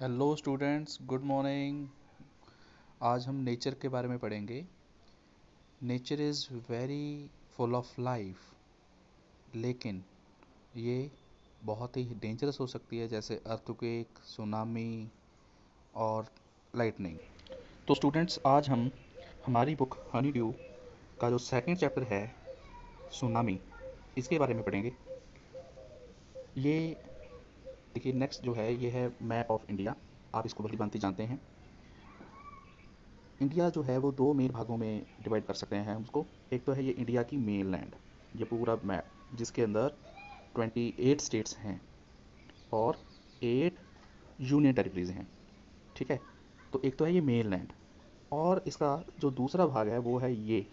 Hello students, good morning. आज हम nature के बारे में पढ़ेंगे। Nature is very full of life, लेकिन ये बहुत ही डेंजरस हो सकती है, जैसे अर्थक्वेक, सुनामी और लाइटनिंग। तो स्टूडेंट्स, आज हम हमारी बुक हनी ड्यू का जो सेकंड चैप्टर है, सुनामी, इसके बारे में पढ़ेंगे। ये देखिए, नेक्स्ट जो है ये है मैप ऑफ इंडिया। आप इसको भली भांति जानते हैं। इंडिया जो है वो दो मेन भागों में डिवाइड कर सकते हैं हम उसको। एक तो है ये इंडिया की मेन लैंड, ये पूरा मैप जिसके अंदर 28 स्टेट्स हैं और 8 यूनियन टेरिटरीज हैं। ठीक है, तो एक तो है ये मेन लैंड, और इसका जो दूसरा भाग है वो है ये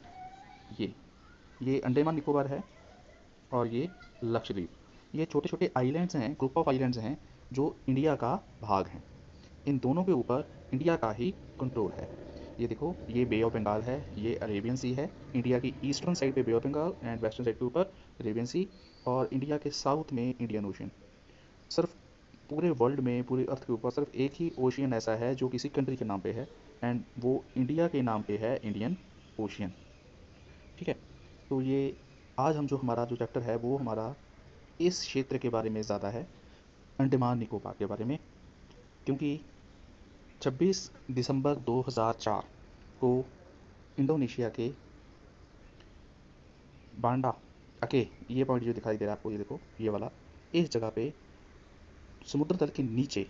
ये अंडमान निकोबार है, और ये लक्षद्वीप। ये छोटे छोटे आइलैंड्स हैं, ग्रुप ऑफ आइलैंड्स हैं जो इंडिया का भाग हैं। इन दोनों के ऊपर इंडिया का ही कंट्रोल है। ये देखो, ये बे ऑफ बंगाल है, ये अरेबियन सी है। इंडिया की ईस्टर्न साइड पे Bay of Bengal and western side के ऊपर अरेबियन सी, और इंडिया के साउथ में इंडियन ओशन। सिर्फ पूरे वर्ल्ड में, पूरे अर्थ के ऊपर सिर्फ एक ही ओशियन ऐसा है जो किसी कंट्री के नाम पे है, एंड वो इंडिया के नाम पे है, इंडियन ओशियन। ठीक है, तो ये आज हम जो हमारा जो चैप्टर है वो हमारा इस क्षेत्र के बारे में ज़्यादा है, अंडमान निकोबार के बारे में। क्योंकि 26 दिसंबर 2004 को इंडोनेशिया के बांडा अके, ये पॉइंट जो दिखाई दे रहा है आपको, ये देखो ये वाला, इस जगह पे समुद्र तल के नीचे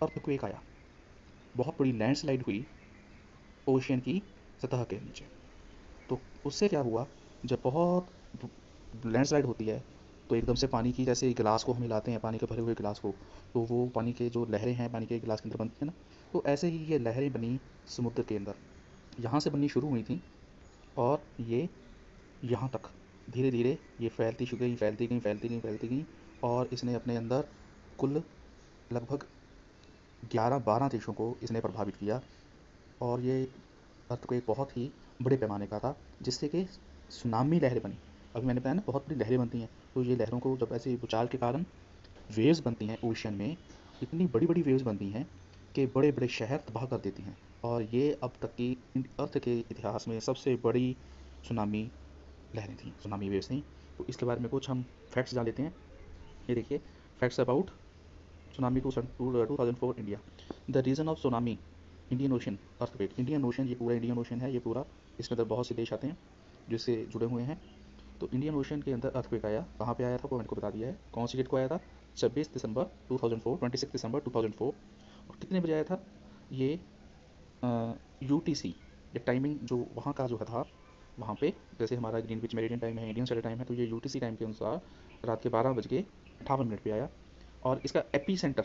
अर्थक्वेक आया। बहुत बड़ी लैंडस्लाइड हुई ओशियन की सतह के नीचे। तो उससे क्या हुआ, जब बहुत लैंडस्लाइड होती है तो एकदम से पानी की, जैसे गिलास को हम हिलाते हैं, पानी के भरे हुए गिलास को, तो वो पानी के जो लहरें हैं पानी के गिलास के अंदर बनती हैं ना, तो ऐसे ही ये लहरें बनी समुद्र के अंदर। यहाँ से बननी शुरू हुई थी और ये यहाँ तक धीरे धीरे ये फैलती गई, फैलती गई, फैलती गई, फैलती गई, और इसने अपने अंदर कुल लगभग 11-12 देशों को इसने प्रभावित किया। और ये अर्थक्वेक बहुत ही बड़े पैमाने का था, जिससे कि सुनामी लहरें बनी। अभी मैंने बताया ना, बहुत बड़ी लहरें बनती हैं, तो ये लहरों को जब ऐसे भूचाल के कारण वेव्स बनती हैं ओशियन में, इतनी बड़ी बड़ी वेव्स बनती हैं कि बड़े बड़े शहर तबाह कर देती हैं। और ये अब तक की अर्थ के इतिहास में सबसे बड़ी सुनामी लहरें थी, सुनामी वेव्स थी। तो इसके बारे में कुछ हम फैक्ट्स जान लेते हैं। ये देखिए, facts about tsunami 2004 India. The reason of tsunami Indian ocean earthquake. Indian ocean, ये पूरा इंडियन ओशन है, ये पूरा, इसके अंदर बहुत से देश आते हैं जिससे जुड़े हुए हैं। तो इंडियन ओशन के अंदर अर्थक्वेक आया। कहाँ पे आया था वो मैंने को बता दिया है। कौन सी डेट को आया था? 26 दिसंबर 2004, 26 दिसंबर 2004। और कितने बजे आया था ये? UTC, ये टाइमिंग जो वहाँ का जो था, वहाँ पे जैसे हमारा ग्रीनविच मेरिडियन टाइम है, इंडियन स्टैंडर्ड टाइम है, तो ये UTC टाइम के अनुसार रात के 12:58 पे आया। और इसका एपी सेंटर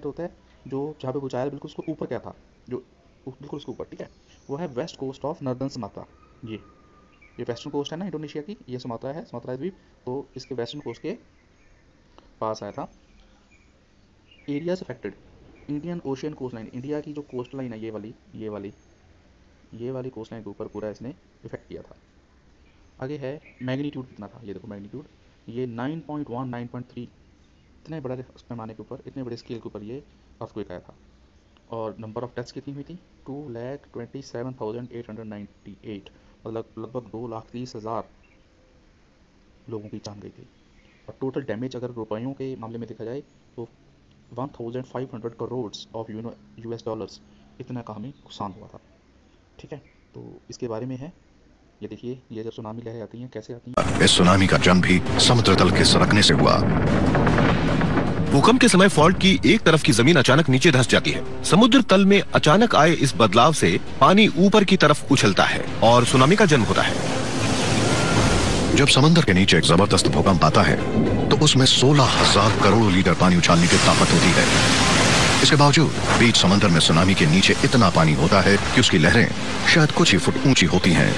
होता है जो जहाँ पे भूचाल बिल्कुल उसको ऊपर क्या था, जो बिल्कुल उसके ऊपर, ठीक है, वो है west coast of northern Sumatra. ये वेस्टर्न कोस्ट है ना इंडोनेशिया की, ये सुमात्रा है, सुमात्रा द्वीप, तो इसके वेस्टर्न कोस्ट के पास आया था। Areas affected Indian ocean coast line. India की जो कोस्ट लाइन है, ये वाली कोस्ट लाइन के ऊपर पूरा इसने इफेक्ट किया था। आगे है मैग्नीट्यूड कितना था, ये देखो मैग्नीट्यूड, ये 9.1, 9.3, इतने बड़े पैमाने के ऊपर, इतने बड़े स्केल के ऊपर ये अर्थक्वेक आया था। और नंबर ऑफ डेथ्स कितनी हुई थी? 2,27,898, मतलब लगभग 2,30,000 लोगों की जान गई थी। और टोटल डैमेज अगर रुपयों के मामले में देखा जाए तो 1,500 करोड़ ऑफ US डॉलर्स, इतना का हमें नुकसान हुआ था। ठीक है, तो इसके बारे में है, ये देखिए, ये जब सुनामी लहरें आती हैं कैसे आती हैं। इस सुनामी का जन्म भी समुद्र तल के सरकने से हुआ। भूकंप के समय फॉल्ट की एक तरफ की जमीन अचानक नीचे धंस जाती है। समुद्र तल में अचानक आए इस बदलाव से पानी ऊपर की तरफ उछलता है और सुनामी का जन्म होता है। जब समंदर के नीचे एक जबरदस्त भूकंप आता है तो उसमें 16,000 करोड़ लीटर पानी उछालने की ताकत होती है। इसके बावजूद बीच समंदर में सुनामी के नीचे इतना पानी होता है कि उसकी लहरें शायद कुछ ही फुट ऊंची होती हैं।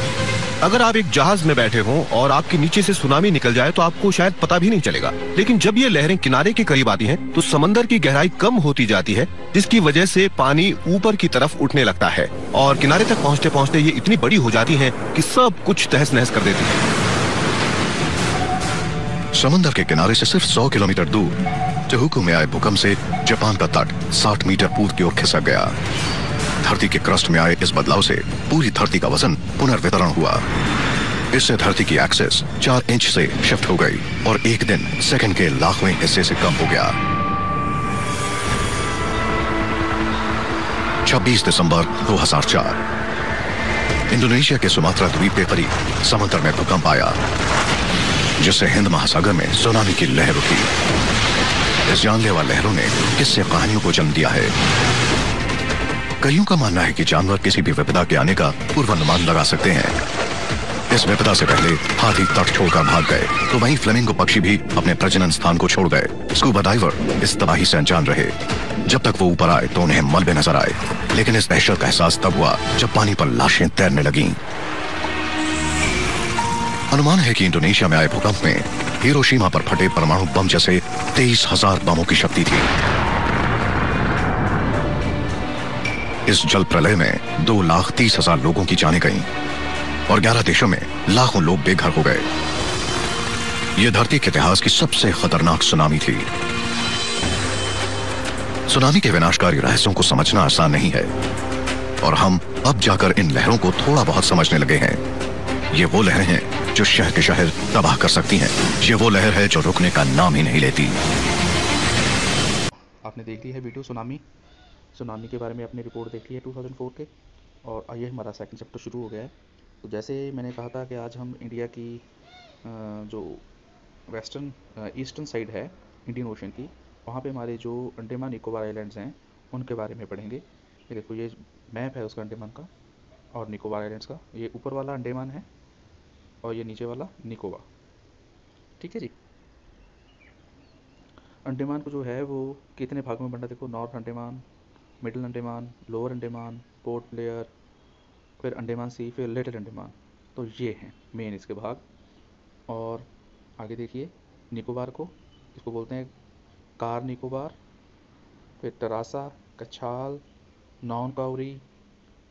अगर आप एक जहाज में बैठे हों और आपके नीचे से सुनामी निकल जाए तो आपको शायद पता भी नहीं चलेगा, लेकिन जब ये लहरें किनारे के करीब आती हैं तो समंदर की गहराई कम होती जाती है, जिसकी वजह से पानी ऊपर की तरफ उठने लगता है और किनारे तक पहुँचते पहुँचते ये इतनी बड़ी हो जाती है कि सब कुछ तहस नहस कर देती है। समंदर के किनारे से सिर्फ 100 किलोमीटर दूर टोहोकू में आए भूकंप से जापान का तट 60 मीटर पूर्व की ओर खिसक गया। धरती के क्रस्ट में आए इस बदलाव से पूरी धरती का वजन पुनर्वितरण हुआ। इससे धरती की एक्सिस 4 इंच से शिफ्ट हो गई और एक दिन सेकंड के लाखवें हिस्से से कम हो गया। 26 दिसंबर 2004 इंडोनेशिया के सुमात्रा द्वीप के करीब समुद्र में भूकंप आया, जिससे हिंद महासागर में सुनामी की लहर उठी। इस जानलेवा लहरों ने किस्से कहानियों को जन्म दिया है। कईयों का मानना है कि जानवर किसी भी विपदा के आने का पूर्वानुमान लगा सकते हैं। इस विपदा से पहले हाथी तट छोड़कर भाग गए, तो वहीं फ्लेमिंगो पक्षी भी अपने प्रजनन स्थान को छोड़ गए। स्कूबा डाइवर इस तबाही से अनजान रहे। जब तक वो ऊपर आए तो उन्हें मलबे नजर आए, लेकिन इस दहशत का एहसास तब हुआ जब पानी पर लाशें तैरने लगीं। अनुमान है कि इंडोनेशिया में आए भूकंप में हिरोशिमा पर फटे परमाणु बम जैसे 23,000 बमों की शक्ति थी। इस जल प्रलय में 2,30,000 लोगों की जानें गईं और 11 देशों में लाखों लोग बेघर हो गए। यह धरती के इतिहास की सबसे खतरनाक सुनामी थी। सुनामी के विनाशकारी रहस्यों को समझना आसान नहीं है, और हम अब जाकर इन लहरों को थोड़ा बहुत समझने लगे हैं। ये वो लहरें हैं जो शहर के शहर तबाह कर सकती हैं। ये वो लहर है जो रुकने का नाम ही नहीं लेती। आपने देख ली है वीडियो सुनामी के बारे में अपनी रिपोर्ट देख ली है 2004 के, और आइए हमारा सेकंड चैप्टर शुरू हो गया है। तो जैसे मैंने कहा था कि आज हम इंडिया की जो वेस्टर्न ईस्टर्न साइड है इंडियन ओशन की, वहाँ पे हमारे जो अंडमान निकोबार आइलैंड्स हैं उनके बारे में पढ़ेंगे। ये देखो, ये मैप है उसका अंडमान का और निकोबार आइलैंड्स का। ये ऊपर वाला अंडमान है और ये नीचे वाला निकोबार। ठीक है जी। अंडमान को जो है वो कितने भाग में बंटा, देखो, north Andaman, middle Andaman, lower Andaman, port Blair, फिर अंडमान सी, फिर लिटिल अंडमान। तो ये हैं मेन इसके भाग। और आगे देखिए निकोबार को, इसको बोलते हैं कार निकोबार, फिर टरासा, कछाल, नॉन काउरी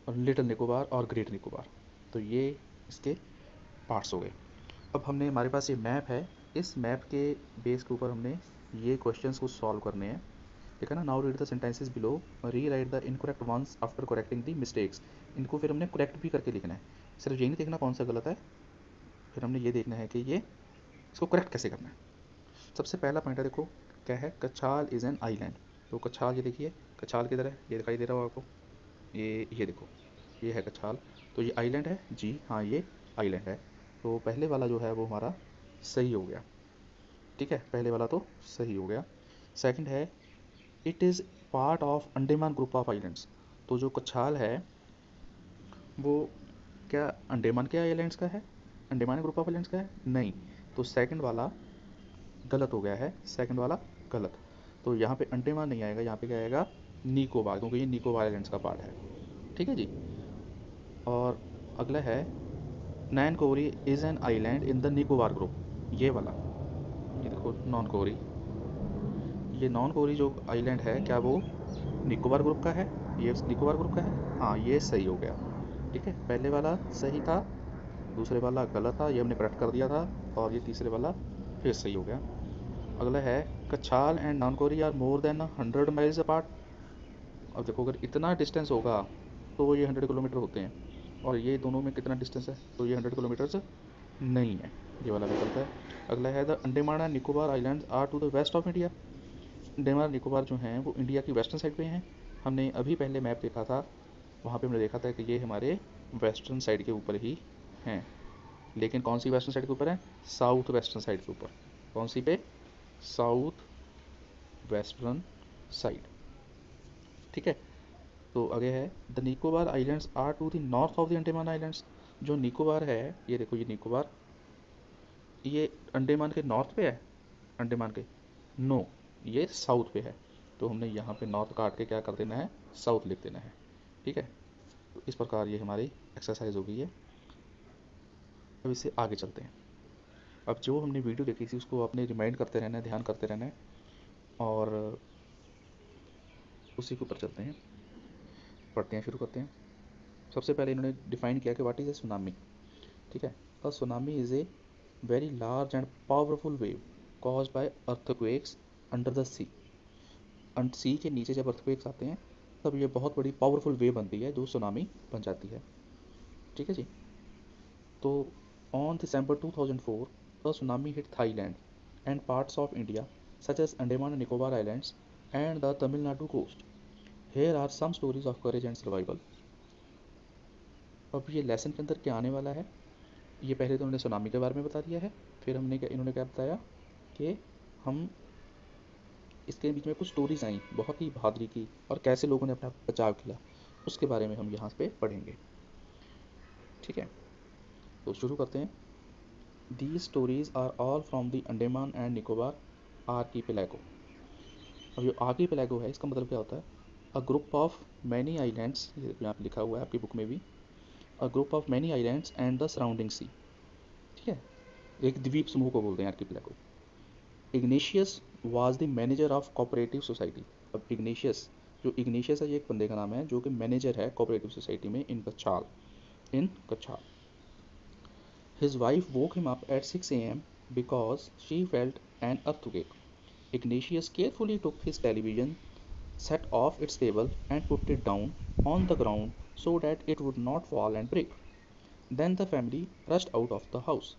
और लिटिल निकोबार और ग्रेट निकोबार। तो ये इसके पार्ट्स हो गए। अब हमने, हमारे पास ये मैप है, इस मैप के बेस के ऊपर हमने ये क्वेश्चंस को सॉल्व करने हैं। ठीक है ना। Now read the sentences below, rewrite the incorrect ones after correcting the mistakes. इनको फिर हमने करेक्ट भी करके लिखना है, सिर्फ ये नहीं देखना कौन सा गलत है, फिर हमने ये देखना है कि ये इसको करेक्ट कैसे करना है। सबसे पहला पॉइंट है, देखो क्या है, कछाल इज़ एन आइलैंड। तो कछाल, ये देखिए कछाल किधर है, ये दिखाई दे रहा होगा आपको, ये देखो, ये है कछाल। तो ये आइलैंड है जी, हाँ ये आइलैंड है। तो पहले वाला जो है वो हमारा सही हो गया। ठीक है, पहले वाला तो सही हो गया। सेकंड है, it is part of Andaman group of islands. तो जो कछाल है वो क्या अंडमान के आइलैंड्स का है, अंडमान ग्रुप ऑफ आइलैंड्स का है? नहीं। तो सेकंड वाला गलत हो गया है, सेकंड वाला गलत। तो यहाँ पे अंडमान नहीं आएगा, यहाँ पे क्या आएगा, निकोबार, क्योंकि ये निकोबार आइलैंड्स का पार्ट है। ठीक है जी। और अगला है, Nancowry is an island in the Nicobar group. ये वाला, ये देखो नॉन कोरी, ये नॉन कोरी जो आइलैंड है क्या वो निकोबार ग्रुप का है? ये निकोबार ग्रुप का है, हाँ ये सही हो गया। ठीक है, पहले वाला सही था, दूसरे वाला गलत था, ये हमने करेक्ट कर दिया था, और ये तीसरे वाला फिर सही हो गया। अगला है, Katchal and Nancowry are more than 100 miles apart. अब देखो, अगर इतना डिस्टेंस होगा तो ये 100 किलोमीटर होते हैं, और ये दोनों में कितना डिस्टेंस है, तो ये 100 किलोमीटर्स नहीं है, ये वाला विकल्प है। अगला है, the Andaman and Nicobar islands are to the west of India. Andaman Nicobar जो हैं वो इंडिया की वेस्टर्न साइड पे हैं। हमने अभी पहले मैप देखा था, वहाँ पे हमने देखा था कि ये हमारे वेस्टर्न साइड के ऊपर ही हैं। लेकिन कौन सी वेस्टर्न साइड के ऊपर है? साउथ वेस्टर्न साइड के ऊपर। कौन सी पे? South western side. ठीक है। तो आगे है, the Nicobar islands are to the north of the Andaman islands. जो निकोबार है, ये देखो, ये निकोबार, ये अंडमान के नॉर्थ पे है, अंडमान के, नो, ये साउथ पे है। तो हमने यहाँ पे नॉर्थ काट के क्या कर देना है, साउथ लिख देना है। ठीक है। तो इस प्रकार ये हमारी एक्सरसाइज हो गई है। अब इससे आगे चलते हैं। अब जो हमने वीडियो देखी थी उसको आपने रिमाइंड करते रहना है, ध्यान करते रहना है, और उसी के ऊपर चलते हैं, पढ़ते हैं, शुरू करते हैं। सबसे पहले इन्होंने डिफाइन किया कि व्हाट इज़ ए सुनामी। ठीक है। A tsunami is a very large and powerful wave caused by earthquakes, under the sea, sea के नीचे जब अर्थक्वेक्स आते हैं तब ये बहुत बड़ी पावरफुल वेव बनती है जो सुनामी बन जाती है। ठीक है जी। तो on December 2004 the tsunami hit Thailand and parts of India such as Andaman and Nicobar islands and the Tamil Nadu coast. Here are some stories of courage and survival. अब ये लेसन के अंदर क्या आने वाला है, ये पहले तो उन्होंने सुनामी के बारे में बता दिया है, फिर इन्होंने क्या बताया कि हम इसके बीच में कुछ स्टोरीज आई बहुत ही बहादुरी की और कैसे लोगों ने अपना बचाव किया, उसके बारे में हम यहाँ पे पढ़ेंगे। ठीक है, तो शुरू करते हैं। These stories are all from the Andaman and Nicobar archipelago. अब जो आर्कीपेलागो है इसका मतलब क्या होता है, a group of many islands, यहाँ पे लिखा हुआ है आपकी बुक में भी, a group of many islands and the surrounding sea. ठीक है, एक द्वीप समूह को बोलते हैं archipelago. Ignatius was the manager of cooperative society. अब जो इग्नेशियस है ये एक बंदे का नाम है जो कि मैनेजर है कोऑपरेटिव सोसाइटी में इन कच्छाल। His wife woke him up at 6 a.m. because she felt an earthquake. Ignatius carefully took his television set off its cable and put it down on the ground so that it would not fall and break. Then the family rushed out of the house.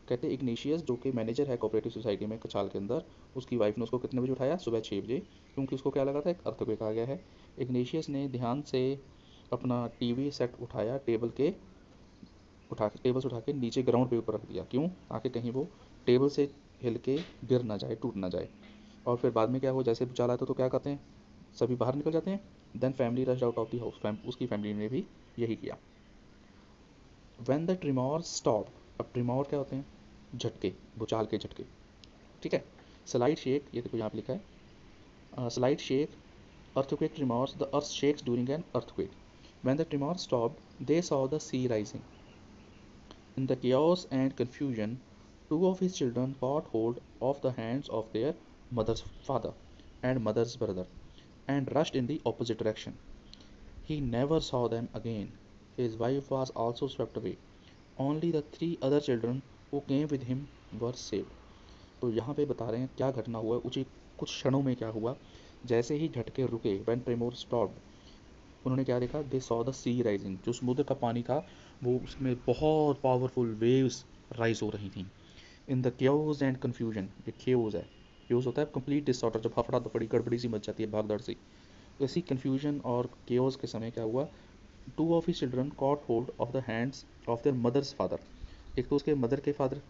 कहते Ignatius जो कि manager है cooperative society में कचाल के अंदर, उसकी wife ने उसको कितने बजे उठाया, सुबह 6 बजे, क्योंकि उसको क्या लगा था एक अर्थक्वेक आ गया है। इग्नेशियस ने ध्यान से अपना टीवी सेट उठाया, टेबल से उठा के नीचे ग्राउंड पे ऊपर रख दिया, क्यों, ताकि कहीं वो टेबल से हिल के गिर ना जाए, टूट ना जाए। और फिर बाद में क्या हुआ, जैसे भूचाल आता तो क्या कहते हैं, सभी बाहर निकल जाते हैं। Then family rushed out of the house, उसकी फैमिली ने भी यही किया। व्हेन द ट्रिमॉर स्टॉप, अब ट्रिमॉर क्या होते हैं, झटके, भूचाल के झटके। ठीक है, स्लाइड शेक, ये देखो यहाँ पे लिखा है slide shake, earthquake tremors, the earth shakes during an earthquake. When the tremor stopped, they saw the sea rising. In the chaos and confusion, two of his children caught hold of the hands of their mother's father and mother's brother and rushed in the opposite direction. He never saw them again. His wife was also swept away. Only the three other children who came with him were saved. तो यहाँ पे बता रहे हैं क्या घटना हुआ, कुछ क्षणों में क्या हुआ, जैसे ही झटके रुके, व्हेन ट्रेमोर स्टॉप्ड, उन्होंने क्या देखा, they saw the sea rising, जो समुद्र का पानी था वो उसमें बहुत पावरफुल वेव्स राइज हो रही थी। In the chaos and confusion, ये क्योज है, क्योज होता है कंप्लीट डिसऑर्डर, जब हफड़ा दफड़ी गड़बड़ी सी मच जाती है भागदड़ सी, तो इसी कन्फ्यूजन और क्योज के समय क्या हुआ, two of his children caught hold of the hands of their mothers father, एक तो उसके मदर के फादर,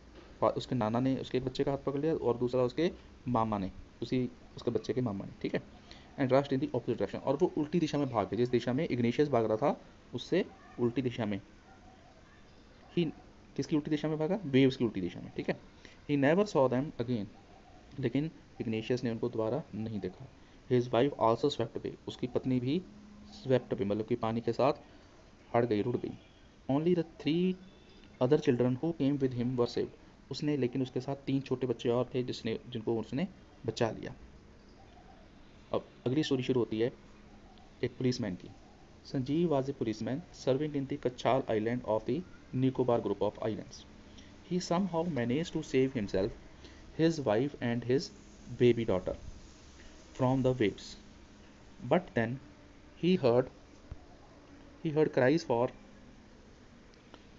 उसके नाना ने उसके बच्चे का हाथ पकड़ लिया, और दूसरा उसके मामा ने उसके बच्चे के मामा ने। ठीक है, and rushed in the opposite direction, और वो उल्टी दिशा में भाग गए, जिस दिशा में इग्नेशियस भाग रहा था उससे उल्टी दिशा में ही, किसकी उल्टी दिशा में भागा, वेव्स की उल्टी दिशा में। ठीक है, he never saw them again, लेकिन इग्नेशियस ने उनको दोबारा नहीं देखा। His wife also swept away, उसकी पत्नी भी स्वेप्ट अवे, मतलब कि पानी के साथ हट गई, रुड़ गई। Only the three other children who came with him were saved, उसने, लेकिन उसके साथ 3 छोटे बच्चे और थे जिनको उसने बचा लिया। अब अगली स्टोरी शुरू होती है एक पुलिसमैन की। Sanjeev was a policeman serving in the Katchal island of the Nicobar group of islands. He somehow managed to save himself, his wife and his baby daughter from the waves. But then he heard cries for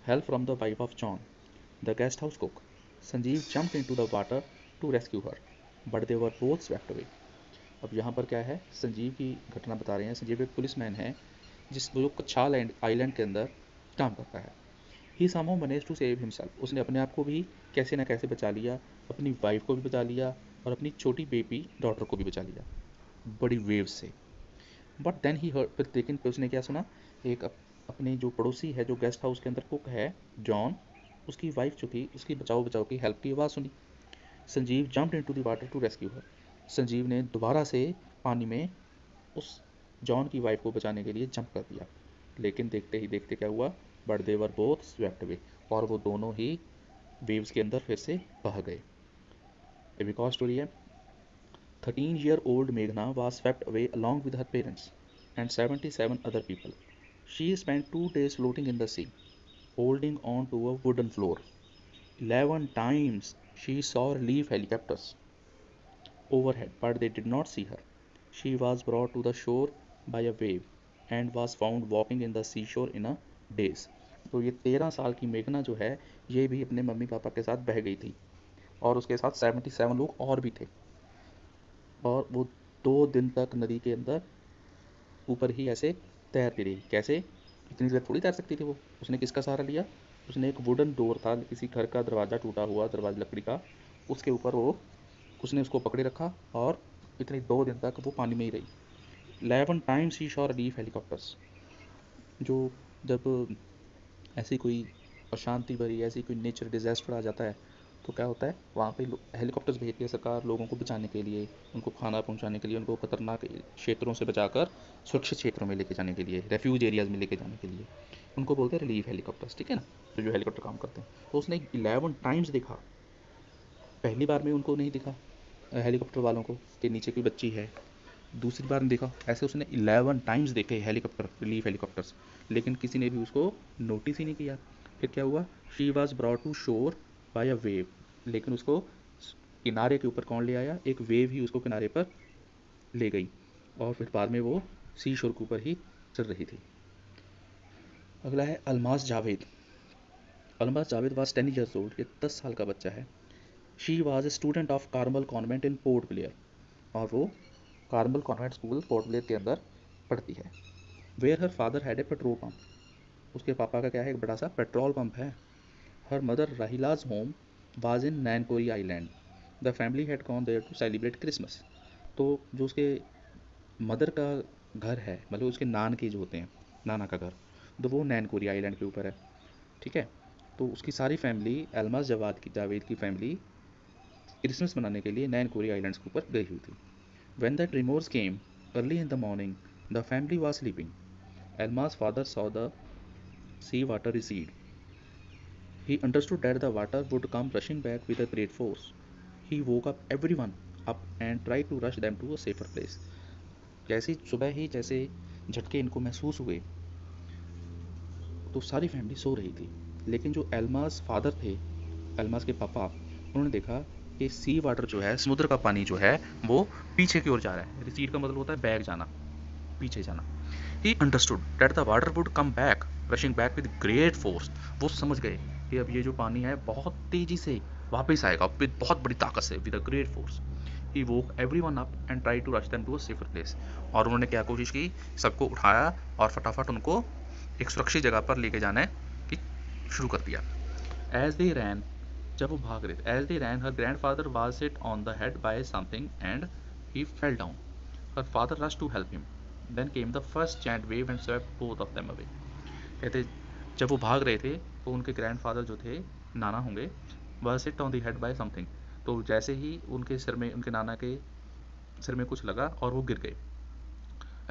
help from the wife of John, the guest house cook. Sanjeev jumped into the water to rescue her, but they were both swept away. अब यहाँ पर क्या है, संजीव की घटना बता रहे हैं। संजीव एक पुलिसमैन है जो कच्छाल आइलैंड के अंदर काम करता है। ही somehow managed to save himself, उसने अपने आप को भी कैसे ना कैसे बचा लिया, अपनी वाइफ को भी बचा लिया और अपनी छोटी बेबी डॉटर को भी बचा लिया बड़ी वेव से। बट देन ही हर्ड, लेकिन फिर उसने क्या सुना, एक अपने जो पड़ोसी है, जो गेस्ट हाउस के अंदर कुक है जॉन, उसकी वाइफ जो थी, उसकी बचाओ की हेल्प की आवाज़ सुनी। Sanjeev jumped into the water to rescue her, Sanjeev ने दोबारा से पानी में उस जॉन की वाइफ को बचाने के लिए जंप कर दिया, लेकिन देखते ही देखते क्या हुआ, but they were both swept away, और वो दोनों ही वेव्स के अंदर फिर से बह गए। एक और स्टोरी है। 13-year-old मेघना was swept away along with her parents and 77 other people. She spent 2 days floating in the sea, holding on to a wooden floor. 11 times she saw relief helicopters. overhead, but they did not see her. She was brought to the shore by a wave and was found walking in the seashore in a daze. तो ये 13 साल की मेघना जो है ये भी अपने मम्मी पापा के साथ बह गई थी और उसके साथ 77 लोग और भी थे और वो 2 दिन तक नदी के अंदर ऊपर ही ऐसे तैरती रही। कैसे? इतनी देर थोड़ी तैर सकती थी वो। उसने किसका सहारा लिया? उसने एक वुडन डोर था, किसी घर का दरवाज़ा टूटा हुआ दरवाजा लकड़ी का, उसके ऊपर वो उसने उसको पकड़े रखा और इतनी 2 दिन तक वो पानी में ही रही। 11 times she saw relief helicopters. जो जब ऐसी कोई अशांति भरी ऐसी कोई नेचर डिज़ास्टर आ जाता है तो क्या होता है, वहाँ पे हेलीकॉप्टर्स भेजती है सरकार लोगों को बचाने के लिए, उनको खाना पहुँचाने के लिए, उनको खतरनाक क्षेत्रों से बचाकर सुरक्षित क्षेत्रों में लेके जाने के लिए, रेफ्यूज एरियाज़ में लेके जाने के लिए, उनको बोलते हैं रिलीफ हेलीकॉप्टर्स। ठीक है ना, तो जो हेलीकॉप्टर काम करते हैं। तो उसने 11 टाइम्स देखा। पहली बार में उनको नहीं दिखा हेलीकॉप्टर वालों को कि नीचे कोई बच्ची है, दूसरी बार में देखा, ऐसे उसने 11 टाइम्स देखे हेलीकॉप्टर, रिलीफ हेलीकॉप्टर्स, लेकिन किसी ने भी उसको नोटिस ही नहीं किया। फिर क्या हुआ? शी वॉज ब्रॉट टू शोर बाय अ वेव, लेकिन उसको किनारे के ऊपर कौन ले आया? एक वेव ही उसको किनारे पर ले गई और फिर बाद में वो सी शोर के ऊपर ही चल रही थी। अगला है Almas Javed. Almas Javed was 10 years old, ये 10 साल का बच्चा है। She was a student of Carmel Convent in Port Blair, और वो Carmel Convent school Port Blair के अंदर पढ़ती है। Where her father had a petrol pump, उसके पापा का क्या है? एक बड़ा सा पेट्रोल पंप है। Her mother Rahila's home was in Nancowry island, the family had gone there to celebrate Christmas. तो जो उसके मदर का घर है, मतलब उसके नान के जो होते हैं, नाना का घर, तो वो नैनकोरी आइलैंड के ऊपर है। ठीक है, तो उसकी सारी फैमिली, अलमास जावेद की फैमिली क्रिसमस मनाने के लिए नैनकोरी आइलैंड्स के ऊपर गई हुई थी। When the tremors came early in the morning, the family was sleeping. Almas father saw the sea water recede. He understood that the water would come rushing back with a great force. He woke up everyone up and tried to rush them to a safer place. जैसे सुबह ही जैसे झटके इनको महसूस हुए तो सारी family so रही थी, लेकिन जो एल्मास फादर थे, एल्मास के पापा, उन्होंने देखा कि सी वाटर जो है, समुद्र का पानी जो है वो पीछे की ओर जा रहा है। रिसीड का मतलब होता है बैक जाना, पीछे जाना। He understood that the water would come back, rushing back with great force. वो समझ गए कि अब ये जो पानी है बहुत तेजी से वापस आएगा, with बहुत बड़ी ताकत से, with a great force. He woke everyone up and tried to rush them to a safer place. और उन्होंने क्या कोशिश की? सबको उठाया और फटाफट उनको एक सुरक्षित जगह पर लेके जाने की शुरू कर दिया। As they ran, जब वो भाग रहे थे, as they ran, her grandfather was hit on the head by something and he fell down. Her father rushed to help him. Then came the first giant wave and swept both of them away. कहते जब वो भाग रहे थे तो उनके grandfather जो थे, नाना होंगे, was hit on the head by something. तो जैसे ही उनके सिर में, उनके नाना के सिर में कुछ लगा और वो गिर गए।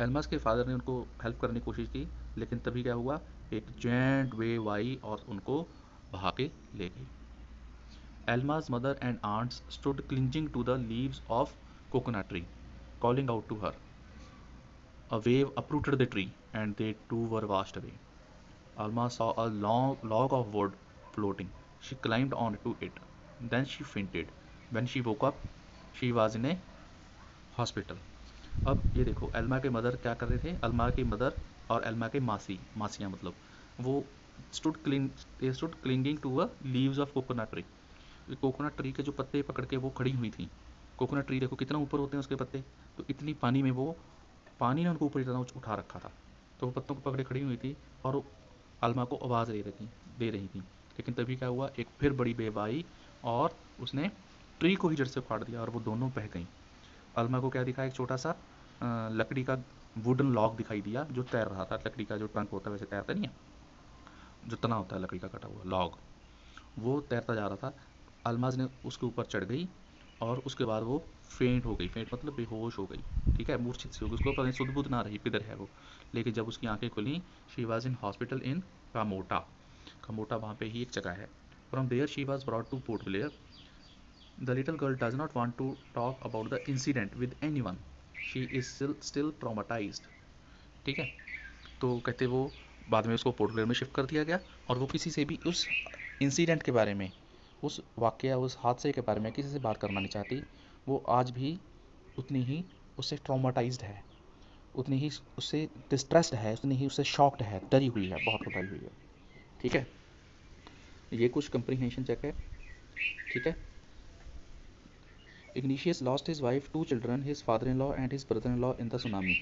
एल्मास के फादर ने उनको हेल्प करने की कोशिश की, लेकिन तभी क्या हुआ? एक जायंट वेव आई और उनको बहा के ले गई। Alma's mother and aunts stood clinging to the leaves of coconut tree, calling out to her. A wave uprooted the tree, and they too were washed away. Alma saw a long log of wood floating. She climbed onto it. Then she fainted. When she woke up, she was in a hospital. अब ये देखो, Elma के mother क्या कर रहे थे? अल्मा की mother और एल्मा के मासियाँ मतलब, वो stood clinging to a leaves of coconut tree. Coconut tree के जो पत्ते पकड़ के वो खड़ी हुई थी। कोकोनट ट्री देखो कितना ऊपर होते हैं उसके पत्ते, तो इतनी पानी में वो, पानी ने उनको ऊपर इतना उठा रखा था, तो वो पत्तों को पकड़े खड़ी हुई थी और वो अलमा को आवाज़ दे रही थी। लेकिन तभी क्या हुआ? एक फिर बड़ी वेव आई और उसने ट्री को ही जड़ से उखाड़ दिया और वो दोनों बह गई। अलमा को क्या दिखा? एक छोटा सा लकड़ी का वुडन लॉग दिखाई दिया जो तैर रहा था। लकड़ी का जो ट्रंक होता है वैसे तैरता नहीं है, जो तना होता है लकड़ी का कटा हुआ लॉग, वो तैरता जा रहा था। अलमाज ने उसके ऊपर चढ़ गई और उसके बाद वो फेंट हो गई। फेंट मतलब बेहोश हो गई, ठीक है, मूर्छित सी हो गई। उसको पता नहीं सुध बुध ना रही किधर है वो। लेकिन जब उसकी आंखें खुली, she was in hospital in Kamorta. Kamorta वहाँ पे ही एक जगह है। From there she was brought to Port Blair. The little girl does not want to talk about the incident with anyone, she is still traumatised. ठीक है, तो कहते वो बाद में उसको पोर्ट ब्लेयर में शिफ्ट कर दिया गया और वो किसी से भी उस इंसिडेंट के बारे में, उस वाक़या, उस हादसे के बारे में किसी से बात करना नहीं चाहती। वो आज भी उतनी ही उससे ट्रॉमाटाइज्ड है, उतनी ही उससे डिस्ट्रेस्ड है, उतनी ही उससे शॉक्ड है, डरी हुई है, बहुत डरी हुई है। ठीक है, ये कुछ कंप्रीहेंशन चेक है। ठीक है, Ignatius lost his wife, 2 children, his father in law and his brother in law in the tsunami.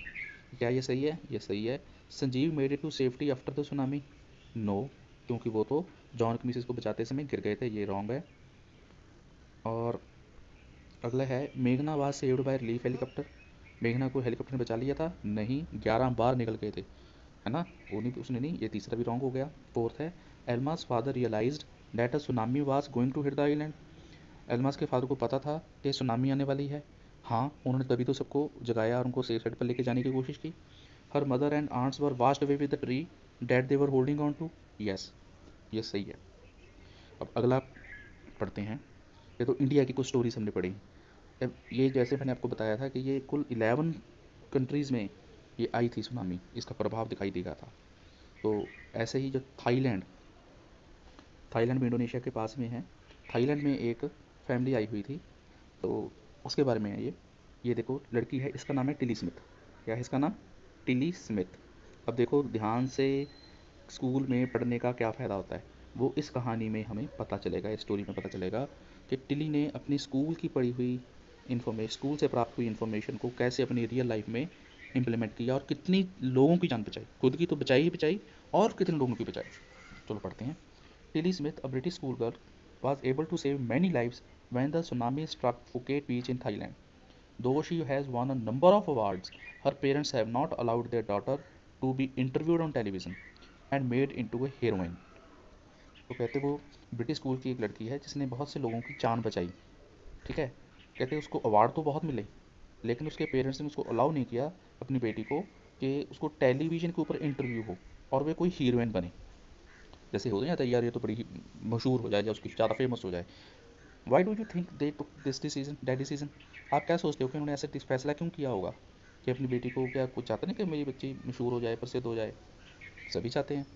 क्या ये सही है? ये सही है। Sanjeev made it to safety after the tsunami. No, क्योंकि वो तो जॉन की मिसेस को बचाते समय गिर गए थे, ये रॉन्ग है। और अगला है मेघना was saved by relief helicopter. मेघना को हेलीकॉप्टर ने बचा लिया था? नहीं, 11 बार निकल गए थे, है ना, वो नहीं, उसने नहीं, ये तीसरा भी रॉन्ग हो गया। फोर्थ है Almas father realised that a tsunami was going to hit the island. Almas के फादर को पता था कि सुनामी आने वाली है। हाँ, उन्होंने तभी तो सबको जगाया और उनको सेफ साइड पर लेके जाने की कोशिश की। Her mother and aunts were washed away with the tree that they were holding on to. Yes, ये सही है। अब अगला पढ़ते हैं। ये तो इंडिया की कुछ स्टोरीज हमने पढ़ी। अब ये जैसे मैंने आपको बताया था कि ये कुल 11 कंट्रीज़ में ये आई थी सुनामी, इसका प्रभाव दिखाई देगा था। तो ऐसे ही जो थाईलैंड भी इंडोनेशिया के पास में है। थाईलैंड में एक फैमिली आई हुई थी, तो उसके बारे में है ये देखो, लड़की है, इसका नाम है टिली स्मिथ। क्या है इसका नाम? Tilly Smith. अब देखो ध्यान से, स्कूल में पढ़ने का क्या फ़ायदा होता है, वो इस कहानी में हमें पता चलेगा, इस स्टोरी में पता चलेगा कि टिली ने अपनी स्कूल की पढ़ी हुई इन्फॉर्मेशन, स्कूल से प्राप्त हुई इन्फॉर्मेशन को कैसे अपनी रियल लाइफ में इम्प्लीमेंट किया और कितनी लोगों की जान बचाई, खुद की तो बचाई ही बचाई और कितने लोगों की बचाई। चलो पढ़ते हैं। Tilly Smith, a British school girl, was able to save many lives when the tsunami struck Phuket beach in Thailand. Though she has won a number of awards, her parents have not allowed their daughter to be interviewed on television and made into a heroine. तो कहते वो British school की एक लड़की है जिसने बहुत से लोगों की जान बचाई। ठीक है, कहते उसको अवार्ड तो बहुत मिले, लेकिन उसके पेरेंट्स ने उसको अलाउ नहीं किया, अपनी बेटी को, कि उसको टेलीविज़न के ऊपर इंटरव्यू हो और वे कोई हीरोइन बने। जैसे हो जाता है यार, ये तो बड़ी मशहूर हो जाए या उसकी ज़्यादा फेमस हो जाए। Why do you think they took this decision, that decision? आप क्या सोचते हो कि उन्होंने ऐसे फैसला क्यों किया होगा कि अपनी बेटी को, क्या कुछ चाहते नहीं कि मेरी बच्ची मशहूर हो जाए, प्रसिद्ध हो जाए? सभी चाहते हैं।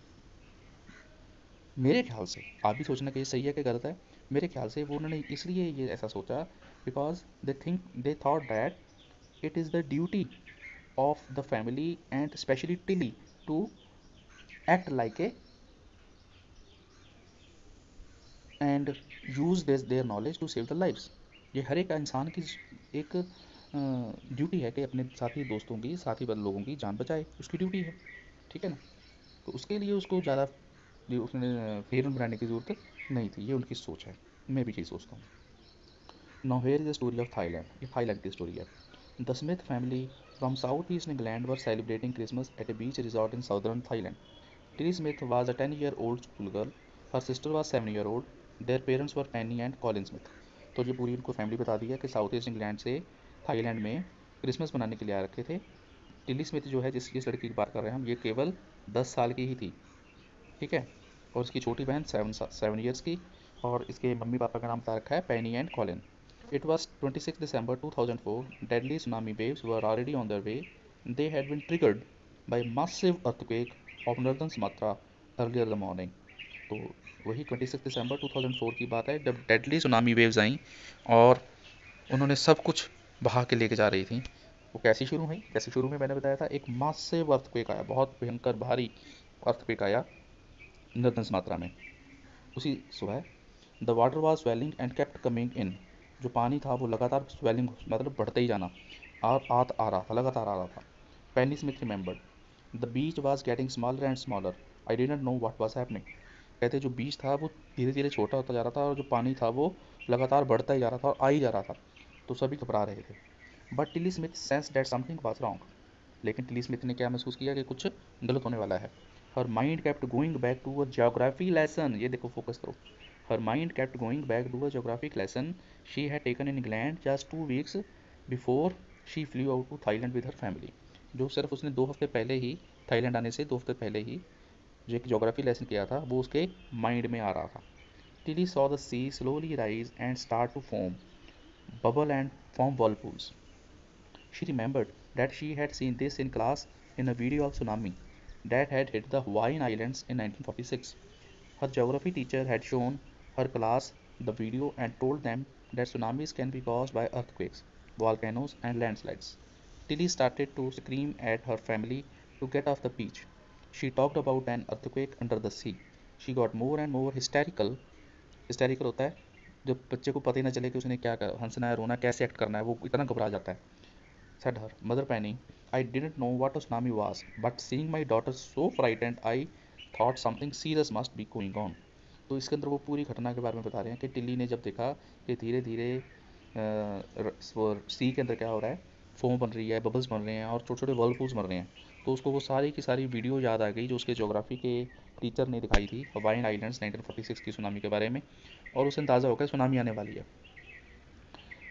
मेरे ख्याल से, आप भी सोचना कि ये सही है कि गलत है, मेरे ख्याल से वो उन्होंने इसलिए ये ऐसा सोचा because they thought that it is the duty of the family and specially Tilly to act like a and use this their knowledge to save the lives. ये हर एक इंसान की एक ड्यूटी है कि अपने साथी दोस्तों की, साथी लोगों की जान बचाए, उसकी ड्यूटी है। ठीक है ना, तो उसके लिए उसको ज़्यादा उसने हीरोइन बनाने की ज़रूरत नहीं थी, ये उनकी सोच है, मैं भी यही सोचता हूँ। Now here is the story of Thailand. ये थाईलैंड की स्टोरी है। The Smith family from south east England were celebrating Christmas at a beach resort in southern Thailand. Tilly Smith was a 10-year-old schoolgirl. Her sister was 7-year-old. Their parents were Penny and Colin Smith. तो ये पूरी उनको family बता दी है कि south east England से Thailand में Christmas मनाने के लिए आ रखे थे। टिली स्मिथ जो है, जिस लड़की की बात कर रहे हैं हम, ये केवल 10 साल की ही थी। ठीक है, और इसकी छोटी बहन 7 ईयर्स की, और इसके मम्मी पापा का नाम बता रखा है पेनी and Colin. It was 26 December 2004. Deadly tsunami waves were already on their way. They had been triggered by massive earthquake of northern Sumatra earlier in the morning. तो वही 26 दिसंबर 2004 की बात है जब डेडली सुनामी वेव्स आई और उन्होंने सब कुछ बहा के लेके जा रही थी। वो कैसी शुरू हुई? जैसे शुरू में मैंने बताया था, एक मासिव अर्थक्वेक आया, बहुत भयंकर भारी अर्थक्वेक आया नॉर्दर्न सुमात्रा में। उसी सुबह the water was swelling and kept coming in. जो पानी था वो लगातार स्वेलिंग, मतलब बढ़ते ही जाना, और आ रहा था, लगातार आ रहा था। Penny Smith remembered the beach was getting smaller and smaller, I didn't know what was happening. कहते जो बीच था वो धीरे धीरे छोटा होता जा रहा था और जो पानी था वो लगातार बढ़ता ही जा रहा था और आ ही जा रहा था, तो सभी घबरा रहे थे। But Tilly Smith sense that something was wrong. लेकिन टिली स्मिथ ने क्या महसूस किया कि कुछ गलत होने वाला है। Her mind kept going back to a geography lesson. ये देखो, फोकस करो। Her mind kept going back to a geographic lesson she had taken in England just 2 weeks before she flew out to Thailand with her family. जो सिर्फ उसने 2 हफ्ते पहले ही, Thailand आने से 2 हफ्ते पहले ही जो एक जोग्राफी लेसन किया था, वो उसके माइंड में आ रहा था। Tilly saw the sea slowly rise and start to foam, bubble and form whirlpools. She remembered that she had seen this in class in a video of tsunami that had hit the Hawaiian Islands in 1946. Her geography teacher had shown her class the video and told them that tsunamis can be caused by earthquakes, volcanoes, and landslides. Tilly started to scream at her family to get off the beach. She talked about an earthquake under the sea. She got more and more hysterical. Hysterical होता है जब बच्चे को पता ही ना चले कि उसने क्या हंसना है, रोना, कैसे एक्ट करना है, वो इतना घबरा जाता है. Said her mother, panting. I didn't know what a tsunami was, but seeing my daughter so frightened, I thought something serious must be going on. तो इसके अंदर वो पूरी घटना के बारे में बता रहे हैं कि टिल्ली ने जब देखा कि धीरे धीरे सी के अंदर क्या हो रहा है, फोम बन रही है, बबल्स बन रहे हैं और छोटे छोटे वर्लपूल्स बन रहे हैं, तो उसको वो सारी की सारी वीडियो याद आ गई जो उसके ज्योग्राफी के टीचर ने दिखाई थी हवाइन आइलैंड्स 1946 की सुनामी के बारे में, और उसे अंदाज़ा हो गया सुनामी आने वाली है.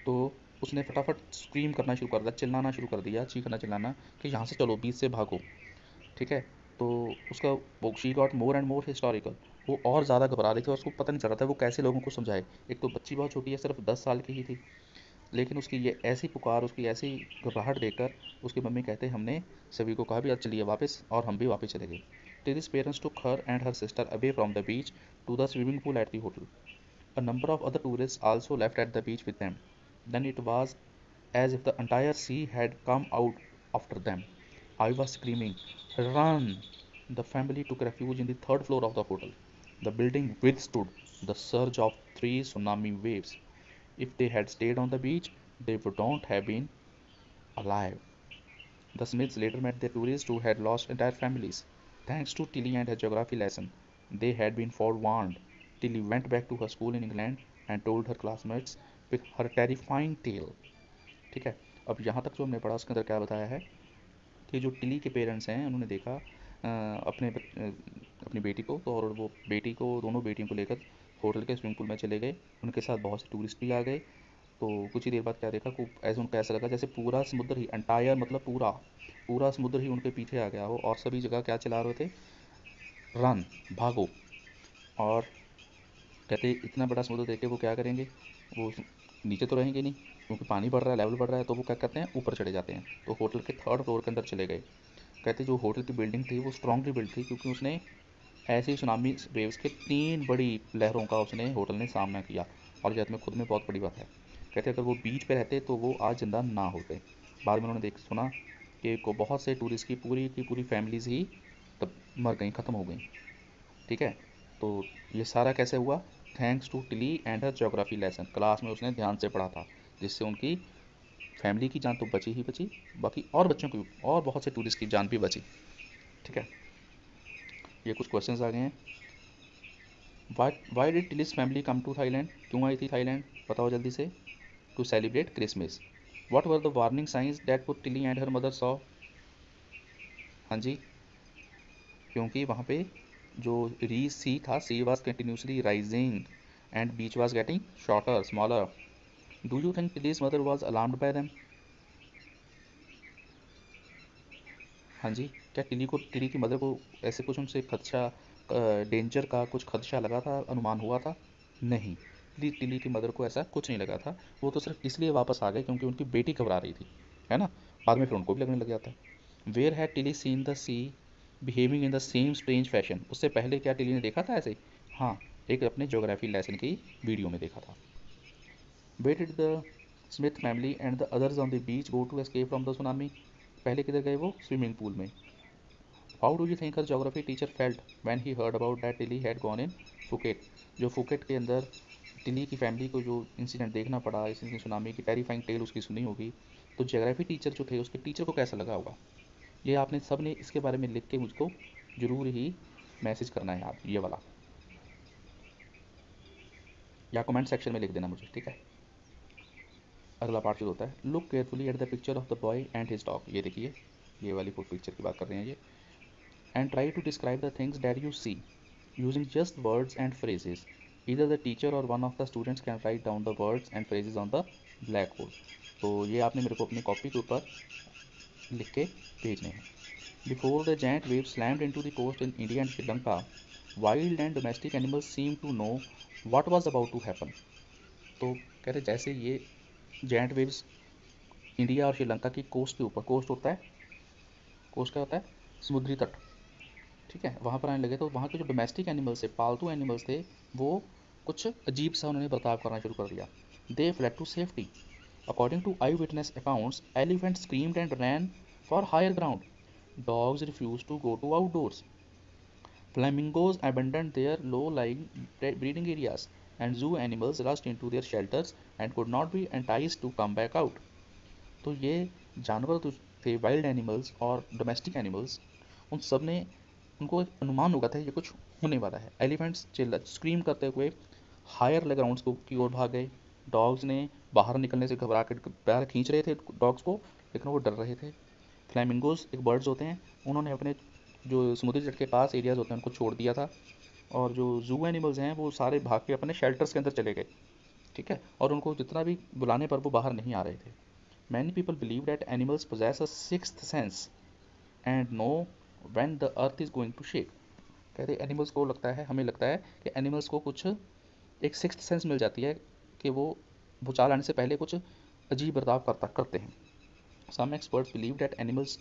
तो उसने फटाफट स्क्रीम करना शुरू कर दिया, चिल्लाना शुरू कर दिया, चीखना चिल्लाना कि यहाँ से चलो, बीच से भागो. ठीक है, तो उसका वो she got more and more historical. वो और ज़्यादा घबरा रही थी और उसको पता नहीं चल रहा था वो कैसे लोगों को समझाए. एक तो बच्ची बहुत छोटी है, सिर्फ 10 साल की ही थी, लेकिन उसकी ये ऐसी पुकार, उसकी ऐसी घबराहट देखकर उसकी मम्मी कहते हमने सभी को कहा भी आज चलिए वापस, और हम भी वापस चले गए. टिली's parents took her and her sister away from the beach to the swimming pool at the hotel. A number of other tourists also left at the beach with them. Then it was as if the entire sea had come out after them. I was screaming, "Run!" The family took refuge in the third floor of the hotel. The building withstood the surge of 3 tsunami waves. If they had stayed on the beach, they would not have been alive. The Smiths later met their tourists who had lost entire families. Thanks to Tilly and her geography lesson, they had been forewarned. Tilly went back to her school in England and told her classmates with her terrifying tale. ठीक है, अब यहाँ तक जो हमने पढ़ा उसके अंदर क्या बताया है कि जो टिली के पेरेंट्स हैं उन्होंने देखा अपनी बेटी को, तो और वो बेटी को, दोनों बेटियों को लेकर होटल के स्विमिंग पूल में चले गए. उनके साथ बहुत से टूरिस्ट भी आ गए. तो कुछ ही देर बाद क्या देखा, ऐसे उनको ऐसा लगा जैसे पूरा समुद्र ही, एंटायर मतलब पूरा पूरा समुद्र ही उनके पीछे आ गया हो, और सभी जगह क्या चिल्ला रहे थे, रन, भागो. और कहते इतना बड़ा समुद्र देख के वो क्या करेंगे, वो नीचे तो रहेंगे नहीं क्योंकि पानी बढ़ रहा है, लेवल बढ़ रहा है, तो वो क्या करते हैं, ऊपर चढ़े जाते हैं. तो होटल के थर्ड फ्लोर के अंदर चले गए. कहते जो होटल की बिल्डिंग थी वो स्ट्रांगली बिल्ड थी क्योंकि उसने ऐसे ही सुनामी वेव्स के 3 बड़ी लहरों का उसने होटल ने सामना किया, और ये में खुद में बहुत बड़ी बात है. कहते अगर वो बीच पे रहते तो वो आज जिंदा ना होते. बाद में उन्होंने देख सुना कि को बहुत से टूरिस्ट की पूरी फैमिलीज ही तब मर गई, ख़त्म हो गई. ठीक है, तो ये सारा कैसे हुआ, thanks to Tilly and her geography lesson. Class में उसने ध्यान से पढ़ा था, जिससे उनकी फैमिली की जान तो बची ही बची, बाकी और बच्चों की और बहुत से टूरिस्ट की जान भी बची. ठीक है, ये कुछ क्वेश्चंस आ गए हैं. Why did Tilly's family come to Thailand, क्यों आई थी थाईलैंड, बताओ जल्दी से. To celebrate Christmas. What were the warning signs that both Tilly and her mother saw? हाँ जी, क्योंकि वहाँ पे जो सी था, सी was continuously rising and beach was getting shorter, smaller. Do you think Tilly's mother was alarmed by them? हाँ जी, क्या Tilly की mother को ऐसे कुछ उनसे खदशा, डेंजर का कुछ खदशा लगा था, अनुमान हुआ था? नहीं, टिली की मदर को ऐसा कुछ नहीं लगा था. वो तो सिर्फ इसलिए वापस आ गए क्योंकि उनकी बेटी घबरा रही थी, है ना. बाद में फिर उनको भी लगने लग जाता है. Where had Tilly seen the sea behaving in the same strange fashion. उससे पहले क्या टिली ने देखा था ऐसे? हाँ, एक अपने ज्योग्राफी लेसन की वीडियो में देखा था. Where did the Smith family and the others on the beach go to escape from the tsunami. पहले किधर गए वो, स्विमिंग पूल में. How do you think her geography teacher felt when he heard about that Tilly had gone in Phuket. जो Phuket के अंदर Tilly की family को जो इंसिडेंट देखना पड़ा, इस सुनामी की टेरिफाइंग टेल उसकी सुनी होगी, तो ज्योग्राफी टीचर जो थे उसके टीचर को कैसा लगा होगा. ये आपने सब ने इसके बारे में लिख के मुझको ज़रूर ही मैसेज करना है, आप ये वाला, या कमेंट सेक्शन में लिख देना मुझे. ठीक है, अगला पार्ट शुरू होता है. Look carefully at the picture of the boy and his dog. ये देखिए, ये वाली पिक्चर की बात कर रहे हैं ये. And try to describe the things that you see using just words and phrases. Either the teacher or one of the students can write down the words and phrases on the blackboard. तो ये आपने मेरे को अपनी copy के ऊपर लिख के भेजने हैं. Before the giant waves slammed into the coast in India and Sri Lanka, wild and domestic animals seemed to know what was about to happen. तो कहते जैसे ये giant waves इंडिया और श्रीलंका की कोस्ट के ऊपर, कोस्ट होता है, कोस्ट क्या होता है, समुद्री तट. ठीक है, वहाँ पर आने लगे तो वहाँ के जो डोमेस्टिक एनिमल्स थे, पालतू एनिमल्स थे, वो कुछ अजीब सा उन्होंने बर्ताव करना शुरू कर दिया. They fled to safety. According to eyewitness accounts, elephants screamed and ran for higher ground. Dogs refused to go to outdoors. Flamingos abandoned their low-lying breeding areas, and zoo animals rushed into their shelters and could not be enticed to come back out. तो ये जानवर तो थे, wild animals और domestic animals, उन सब ने, उनको एक अनुमान होगा था ये कुछ होने वाला है। एलिफेंट्स चिल्ला स्क्रीम करते हुए हायर ग्राउंड्स को की ओर भाग गए। डॉग्स ने बाहर निकलने से घबरा कर पैर खींच रहे थे डॉग्स को, लेकिन वो डर रहे थे। फ्लैमिंगोज एक बर्ड्स होते हैं, उन्होंने अपने जो समुद्री तट के पास एरियाज होते हैं उनको छोड़ दिया था, और जो जू एनिमल्स हैं वो सारे भाग के अपने शेल्टर्स के अंदर चले गए, ठीक है, और उनको जितना भी बुलाने पर वो बाहर नहीं आ रहे थे। Many people believe that animals possess a sixth sense and know when the earth is going to shake. कहते एनिमल्स को लगता है, हमें लगता है कि एनिमल्स को कुछ एक सिक्स्थ सेंस मिल जाती है कि वो भूचाल आने से पहले कुछ अजीब बर्ताव करते हैं। Some experts believe that animals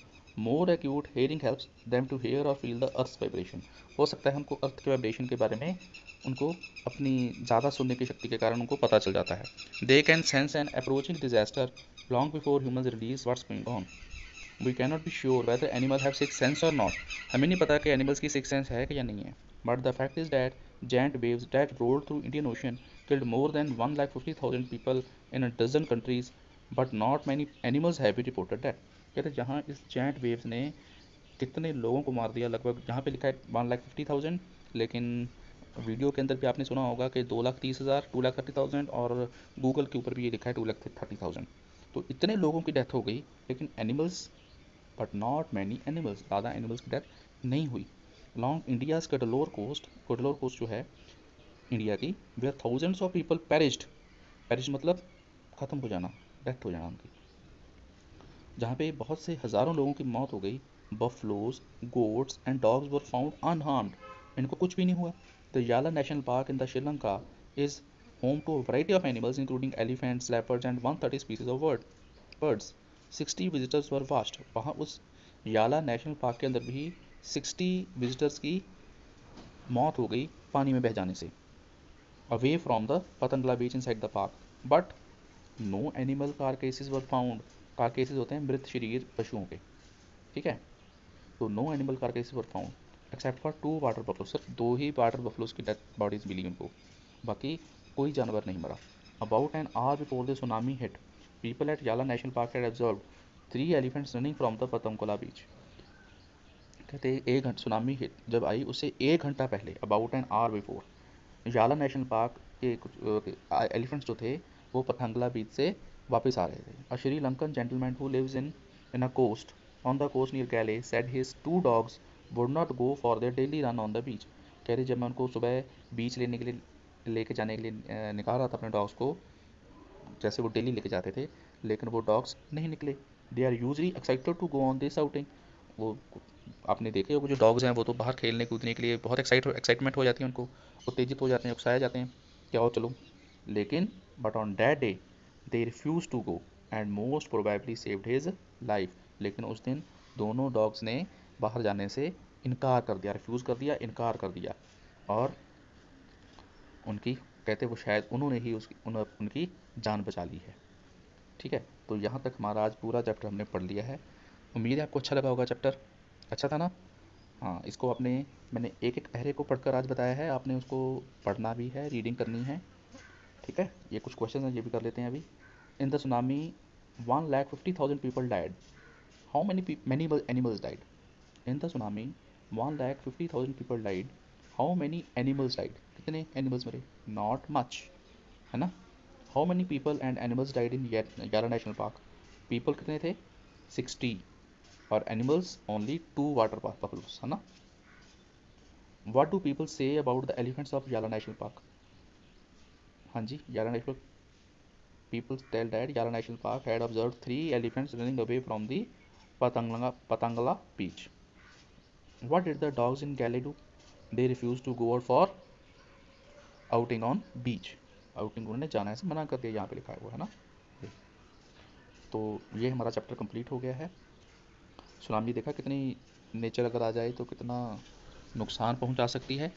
more acute hearing helps them to hear or feel the earth's vibration. हो सकता है उनको अर्थ के वाइब्रेशन के बारे में उनको अपनी ज़्यादा सुनने की शक्ति के कारण उनको पता चल जाता है। They can sense an approaching disaster long before humans realize what's going on. We cannot be sure whether animals have sixth sense or not. हमें नहीं पता कि animals की sixth sense है कि या नहीं है। But the fact is that giant waves that rolled through Indian Ocean killed more than 1,50,000 people in a dozen countries, but not many animals have be reported that. कहते जहाँ इस giant waves ने कितने लोगों को मार दिया, लगभग जहाँ पे लिखा है 1,50,000, लेकिन वीडियो के अंदर भी आपने सुना होगा कि 2,30,000, 2,30,000, और गूगल के ऊपर भी ये लिखा है 2,30,000। तो इतने लोगों की डेथ हो गई, लेकिन animals, but not many animals, ज़्यादा एनिमल्स की डेथ नहीं हुई। लॉन्ग इंडियाज कडलोर कोस्ट जो है इंडिया की, where thousands of people perish मतलब ख़त्म हो जाना, डेथ हो जाना उनकी, जहाँ पे बहुत से हज़ारों लोगों की मौत हो गई। Buffaloes, goats and dogs were found unharmed, इनको कुछ भी नहीं हुआ। The Yala national park in the Sri Lanka is home to variety of animals including elephants, leopards and 130 species of birds. 60 visitors were washed, वहाँ उस याला नेशनल पार्क के अंदर भी 60 विजिटर्स की मौत हो गई पानी में बह जाने से, away from the Patanangala beach inside the park. But no animal carcasses were found, carcasses होते हैं मृत शरीर पशुओं के, ठीक है, तो no animal carcasses were found except for 2 water buffalo, सिर्फ 2 ही वाटर बफलोज की डेथ बॉडीज मिली उनको, बाकी कोई जानवर नहीं मरा। About an hour before the tsunami hit, people at Yala national Park had observed 3 elephants running from the Patanangala बीच। कहते एक घंटा सुनामी हिट जब आई उससे 1 घंटा पहले, अबाउट एन आवर बिफोर, याला नेशनल पार्क के कुछ एलिफेंट्स जो थे वो पतंगला बीच से वापस आ रहे थे। A Sri Lankan gentleman who lives in a coast on the coast near Galle said his 2 dogs would not go for their daily run on the beach. कह रहे जब मैं उनको सुबह बीच लेने के लिए लेके जाने के लिए निकाल रहा था अपने डॉग्स को, जैसे वो डेली लेके जाते थे, लेकिन वो डॉग्स नहीं निकले। They are usually excited to go on this outing, वो आपने देखे हो जो डॉग्स हैं वो तो बाहर खेलने कूदने के लिए बहुत एक्साइटमेंट हो जाती है उनको, उत्तेजित हो जाते हैं, उकसाए जाते हैं कि आओ चलो, लेकिन but on that day they refuse to go and most probably saved his life. लेकिन उस दिन दोनों डॉग्स ने बाहर जाने से इनकार कर दिया, रिफ्यूज़ कर दिया, इनकार कर दिया, और उनकी कहते वो शायद उन्होंने ही उनकी जान बचा ली है। ठीक है, तो यहाँ तक हमारा आज पूरा चैप्टर हमने पढ़ लिया है। उम्मीद है आपको अच्छा लगा होगा चैप्टर, अच्छा था ना? हाँ, इसको मैंने एक एक पहरे को पढ़कर आज बताया है, आपने उसको पढ़ना भी है, रीडिंग करनी है, ठीक है। ये कुछ क्वेश्चन हैं, ये भी कर लेते हैं अभी। इन the tsunami 1,50,000 people died, how many animals died? In the tsunami 1,50,000 people died, how many animals died? कितने एनिमल्स मरे? नॉट मच, है ना। How many people and animals died in याला नेशनल पार्क? पीपल कितने थे? 60, और एनिमल्स ओनली 2 वाटर बफलोस, है ना। What do people say about the elephants of Yala national Park? हाँ जी, Yala National people tell that Yala national Park had observe 3 elephants running away from the Patanangala beach. What did the dogs in Galley do? They refused to go out for outing on beach. Outing उन्होंने जाना से मना कर दिया, यहाँ पे लिखा है वो, है ना। तो ये हमारा चैप्टर कंप्लीट हो गया है। सुनामी देखा कितनी नेचर अगर आ जाए तो कितना नुकसान पहुंचा सकती है,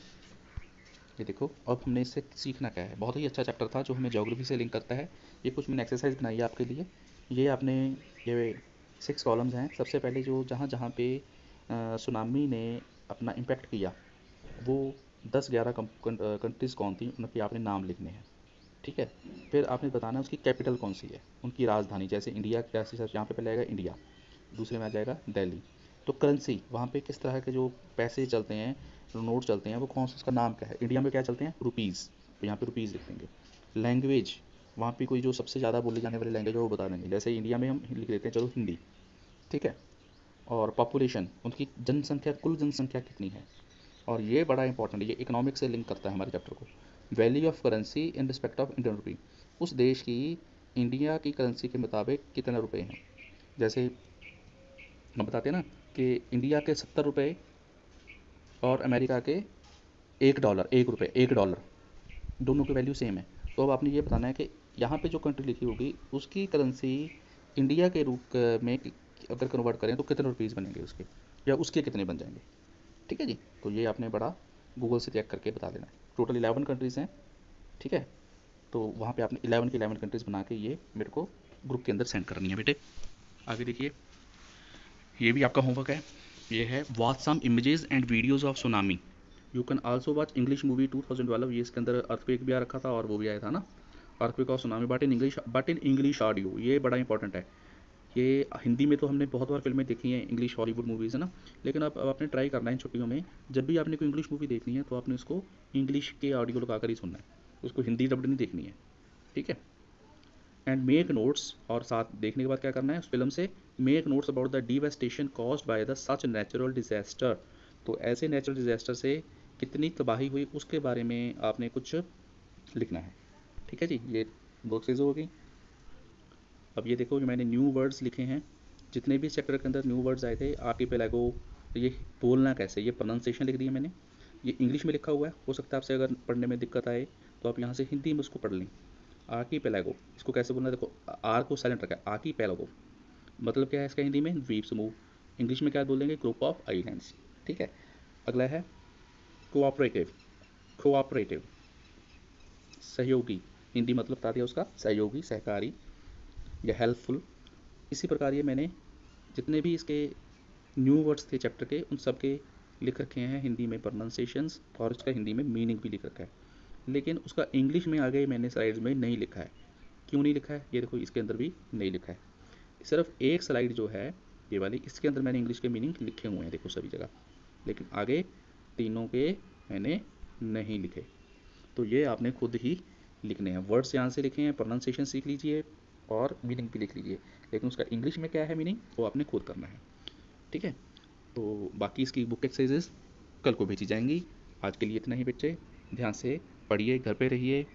ये देखो, अब हमने इससे सीखना क्या है। बहुत ही अच्छा चैप्टर था जो हमें ज्योग्राफी से लिंक करता है। ये कुछ मैंने एक्सरसाइज बनाई है आपके लिए। ये आपने, ये 6 कॉलम्स हैं। सबसे पहले जो जहाँ जहाँ पे सुनामी ने अपना इम्पैक्ट किया, वो 10-11 कंट्रीज़ कौन थी, उनके आपने नाम लिखने हैं। ठीक है। फिर आपने बताना है उसकी कैपिटल कौन सी है, उनकी राजधानी। जैसे इंडिया क्या सी, यहाँ पे पहले आएगा इंडिया, दूसरे में आ जाएगा दिल्ली। तो करेंसी वहाँ पे किस तरह के जो पैसे चलते हैं, जो नोट चलते हैं, वो कौन सा, उसका नाम क्या है। इंडिया में क्या चलते हैं, रुपीज़, तो यहाँ पे रुपीज़ लिख देंगे। लैंग्वेज, वहाँ पे कोई जो सबसे ज़्यादा बोली जाने वाली लैंग्वेज है वो बता देंगे। जैसे इंडिया में हम लिख देते हैं चलो हिंदी। ठीक है। और पॉपुलेशन, उनकी जनसंख्या, कुल जनसंख्या कितनी है। और ये बड़ा इंपॉर्टेंट है, ये इकोनॉमिक से लिंक करता है हमारे चैप्टर को। Value of currency in respect of Indian rupee, उस देश की इंडिया की करेंसी के मुताबिक कितने रुपए हैं। जैसे हम बताते हैं ना कि इंडिया के 70 रुपये और अमेरिका के $1, $1, दोनों की वैल्यू सेम है। तो अब आपने ये बताना है कि यहाँ पे जो कंट्री लिखी होगी उसकी करेंसी इंडिया के रूप में अगर कन्वर्ट करें तो कितने रुपीज़ बनेंगे उसके, या उसके कितने बन जाएंगे। ठीक है जी। तो ये आपने बड़ा गूगल से चेक करके बता देना है। टोटल 11 कंट्रीज़ हैं। ठीक है। तो वहाँ पे आपने 11 की 11 कंट्रीज़ बना के ये मेरे को ग्रुप के अंदर सेंड करनी है बेटे। आगे देखिए, ये भी आपका होमवर्क है। ये है watch some images and videos of tsunami. You can also watch English movie 2012। ये इसके अंदर अर्थक्वेक भी आ रखा था और वो भी आया था ना, अर्थक्वेक और tsunami, but in English audio. ये बड़ा इंपॉर्टेंट है। ये हिंदी में तो हमने बहुत बार फिल्में देखी हैं, इंग्लिश हॉलीवुड मूवीज़ है ना, लेकिन अब आपने ट्राई करना है इन छुट्टियों में, जब भी आपने कोई इंग्लिश मूवी देखनी है तो आपने उसको इंग्लिश के ऑडियो लगा कर ही सुनना है, उसको हिंदी डब्ड नहीं देखनी है। ठीक है। एंड मेक नोट्स, और साथ देखने के बाद क्या करना है उस फिल्म से, make notes about the devastation caused by the such natural disaster. तो ऐसे नेचुरल डिजास्टर से कितनी तबाही हुई उसके बारे में आपने कुछ लिखना है। ठीक है जी। ये दो चीज़ें हो गई। अब ये देखो, जो मैंने न्यू वर्ड्स लिखे हैं, जितने भी चैप्टर के अंदर न्यू वर्ड्स आए थे, आर्किपेलागो, तो ये बोलना कैसे, ये प्रोनाउंसिएशन लिख दी है मैंने। ये इंग्लिश में लिखा हुआ है, हो सकता है आपसे अगर पढ़ने में दिक्कत आए तो आप यहाँ से हिंदी में उसको पढ़ लें। आर्किपेलागो, इसको कैसे बोलना है, देखो आर को साइलेंट रखा है, आर्किपेलागो मतलब क्या है इसका हिंदी में, द्वीप समूह। इंग्लिश में क्या बोल देंगे, ग्रुप ऑफ आइलैंड्स। ठीक है। अगला है कोऑपरेटिव, कोऑपरेटिव सहयोगी, हिंदी मतलब बता दिया उसका, सहयोगी, सहकारी या हेल्पफुल। इसी प्रकार ये मैंने जितने भी इसके न्यू वर्ड्स थे चैप्टर के, उन सब के लिख रखे हैं हिंदी में प्रोनाउंसिएशंस, और इसका हिंदी में मीनिंग भी लिख रखा है। लेकिन उसका इंग्लिश में आगे मैंने स्लाइड्स में नहीं लिखा है। क्यों नहीं लिखा है, ये देखो इसके अंदर भी नहीं लिखा है। सिर्फ एक स्लाइड जो है ये वाली, इसके अंदर मैंने इंग्लिश के मीनिंग लिखे हुए हैं देखो सभी जगह, लेकिन आगे तीनों के मैंने नहीं लिखे। तो ये आपने खुद ही लिखने हैं। वर्ड्स यहाँ से लिखे हैं, प्रोनाउंसिएशन सीख लीजिए और मीनिंग भी लिख लीजिए, लेकिन उसका इंग्लिश में क्या है मीनिंग वो आपने खुद करना है। ठीक है। तो बाकी इसकी बुक एक्सरसाइजेस कल को भेजी जाएंगी। आज के लिए इतना ही बच्चे, ध्यान से पढ़िए, घर पे रहिए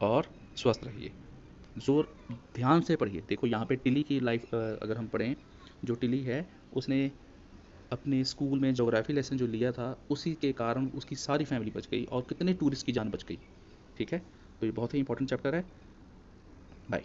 और स्वस्थ रहिए। जोर ध्यान से पढ़िए। देखो यहाँ पे टिली की लाइफ अगर हम पढ़ें, जो टिली है उसने अपने स्कूल में ज्योग्राफी लेसन जो लिया था, उसी के कारण उसकी सारी फैमिली बच गई और कितने टूरिस्ट की जान बच गई। ठीक है। तो ये बहुत ही इंपॉर्टेंट चैप्टर है। बाय।